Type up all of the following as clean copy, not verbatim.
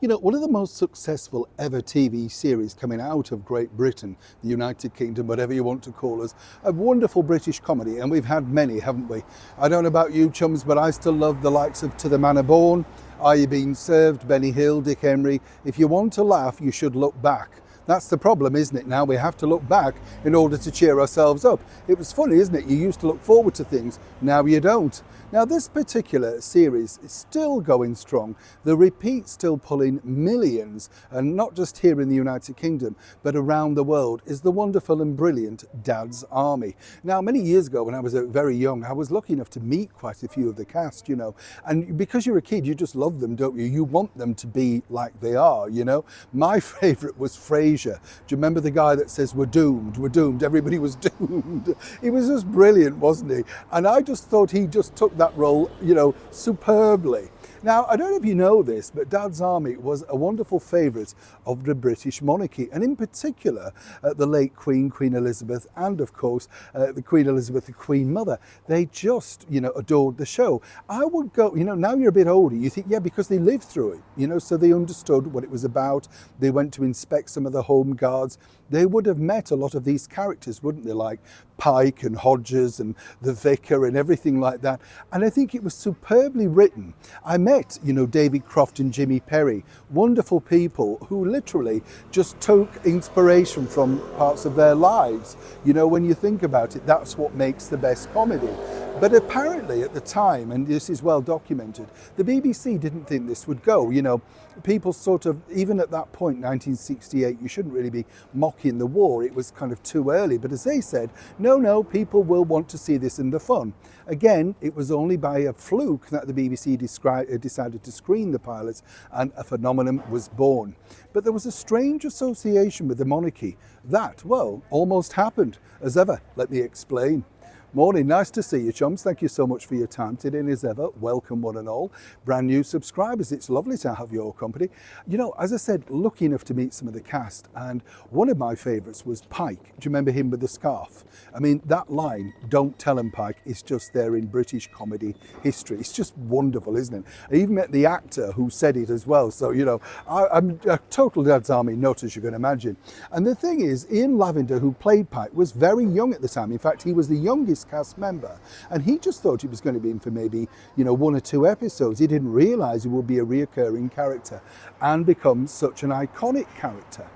You know, one of the most successful ever TV series coming out of Great Britain, the United Kingdom, whatever you want to call us, a wonderful British comedy, and we've had many, haven't we? I don't know about you chums, but I still love the likes of To the Manor Born, Are You Being Served, Benny Hill, Dick Henry. If you want to laugh, you should look back. That's the problem, isn't it? Now we have to look back in order to cheer ourselves up. It was funny, isn't it? You used to look forward to things, now you don't. Now this particular series is still going strong. The repeat still pulling millions, and not just here in the United Kingdom, but around the world, is the wonderful and brilliant Dad's Army. Now many years ago when I was very young, I was lucky enough to meet quite a few of the cast, you know, and because you're a kid, you just love them, don't you? You want them to be like they are, you know. My favourite was Frasier. Do you remember the guy that says, we're doomed, everybody was doomed? He was just brilliant, wasn't he? And I just thought he just took that role, you know, superbly. Now, I don't know if you know this, but Dad's Army was a wonderful favourite of the British monarchy, and in particular, the late Queen Elizabeth, and of course, the Queen Elizabeth, the Queen Mother. They just, you know, adored the show. I would go, you know, now you're a bit older, you think, yeah, because they lived through it, you know, so they understood what it was about. They went to inspect some of the home guards. They would have met a lot of these characters, wouldn't they, like Pike and Hodges and the Vicar and everything like that. And I think it was superbly written. I met, you know, David Croft and Jimmy Perry, wonderful people who literally just took inspiration from parts of their lives. You know, when you think about it, that's what makes the best comedy. But apparently at the time, and this is well documented, the BBC didn't think this would go. You know, people sort of, even at that point, 1968, you shouldn't really be mocking the war. It was kind of too early. But as they said, no, people will want to see this in the fun. Again, it was only by a fluke that the BBC decided to screen the pilots, and a phenomenon was born. But there was a strange association with the monarchy that, well, almost happened. As ever, let me explain. Morning, nice to see you chums. Thank you so much for your time today, and as ever, welcome one and all. Brand new subscribers, it's lovely to have your company. You know, as I said, lucky enough to meet some of the cast, and one of my favourites was Pike. Do you remember him with the scarf? I mean, that line, don't tell him Pike, is just there in British comedy history. It's just wonderful, isn't it? I even met the actor who said it as well. So, you know, I'm a total Dad's Army nut, as you can imagine. And the thing is, Ian Lavender, who played Pike, was very young at the time. In fact, he was the youngest cast member, and he just thought it was going to be in for maybe, you know, 1 or 2 episodes. He didn't realise he would be a reoccurring character and become such an iconic character.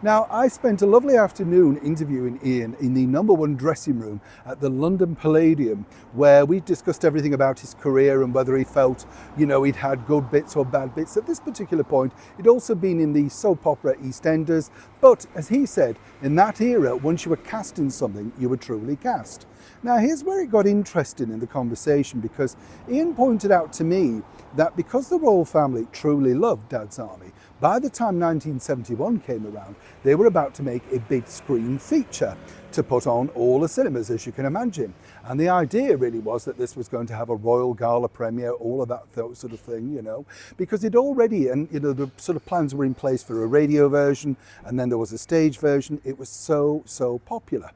Now, I spent a lovely afternoon interviewing Ian in the #1 dressing room at the London Palladium, where we discussed everything about his career and whether he felt, you know, he'd had good bits or bad bits. At this particular point, he'd also been in the soap opera EastEnders, but as he said, in that era, once you were cast in something, you were truly cast. Now, here's where it got interesting in the conversation, because Ian pointed out to me that because the royal family truly loved Dad's Army, by the time 1971 came around, they were about to make a big screen feature to put on all the cinemas, as you can imagine. And the idea really was that this was going to have a royal gala premiere, all of that sort of thing, you know, because it already, and you know, the sort of plans were in place for a radio version, and then there was a stage version. It was so popular.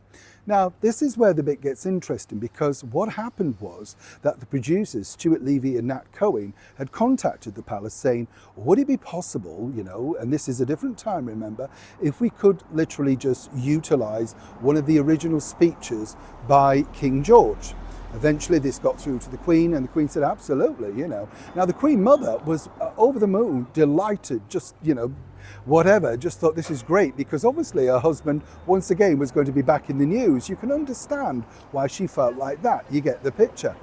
Now, this is where the bit gets interesting, because what happened was that the producers, Stuart Levy and Nat Cohen, had contacted the palace saying, would it be possible, you know, and this is a different time, remember, if we could literally just utilise one of the original speeches by King George? Eventually this got through to the Queen, and the Queen said, absolutely, you know. Now, the Queen Mother was over the moon, delighted, just, you know, whatever, just thought this is great, because obviously her husband once again was going to be back in the news. You can understand why she felt like that. You get the picture.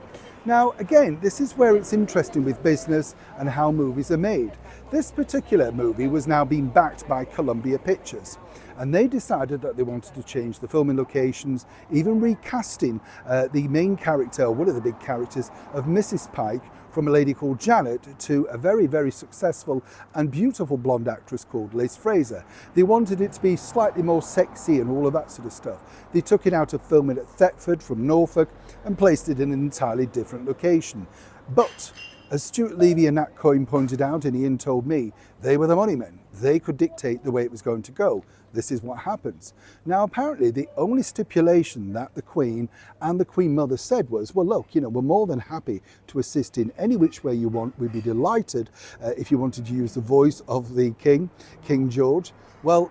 Now, again, this is where it's interesting with business and how movies are made. This particular movie was now being backed by Columbia Pictures, and they decided that they wanted to change the filming locations, even recasting the main character, or one of the big characters, of Mrs. Pike, from a lady called Janet to a very, very successful and beautiful blonde actress called Liz Fraser. They wanted it to be slightly more sexy and all of that sort of stuff. They took it out of filming at Thetford from Norfolk and placed it in an entirely different location. But As Stuart Levy and Nat Coyne pointed out, and Ian told me, they were the money men. They could dictate the way it was going to go. This is what happens. Now, apparently, the only stipulation that the Queen and the Queen Mother said was, well, look, we're more than happy to assist in any which way you want. We'd be delighted if you wanted to use the voice of the King, King George. Well,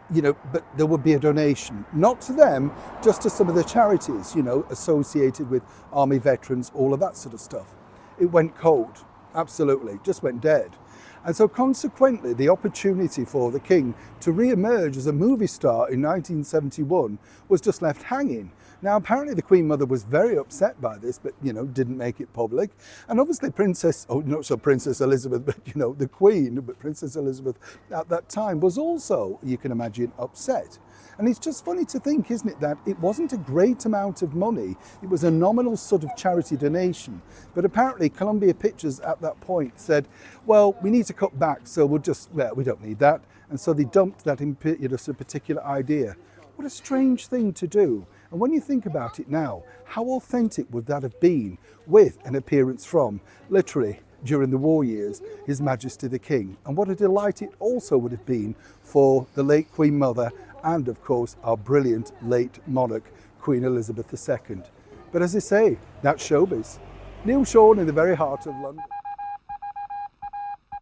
but there would be a donation, not to them, just to some of the charities, associated with army veterans, all of that sort of stuff. It went cold, absolutely, just went dead. And so consequently, the opportunity for the King to re-emerge as a movie star in 1971 was just left hanging. Now, apparently the Queen Mother was very upset by this, but, didn't make it public. And obviously Princess Elizabeth, but, the Queen, but Princess Elizabeth at that time was also, you can imagine, upset. And it's just funny to think, isn't it, that it wasn't a great amount of money. It was a nominal sort of charity donation. But apparently Columbia Pictures at that point said, well, we need to cut back, so we don't need that. And so they dumped that impetus, a particular idea. What a strange thing to do. And when you think about it now, how authentic would that have been with an appearance from, literally, during the war years, His Majesty the King? And what a delight it also would have been for the late Queen Mother and, of course, our brilliant late monarch, Queen Elizabeth II. But as I say, that's showbiz. Neil Sean in the very heart of London.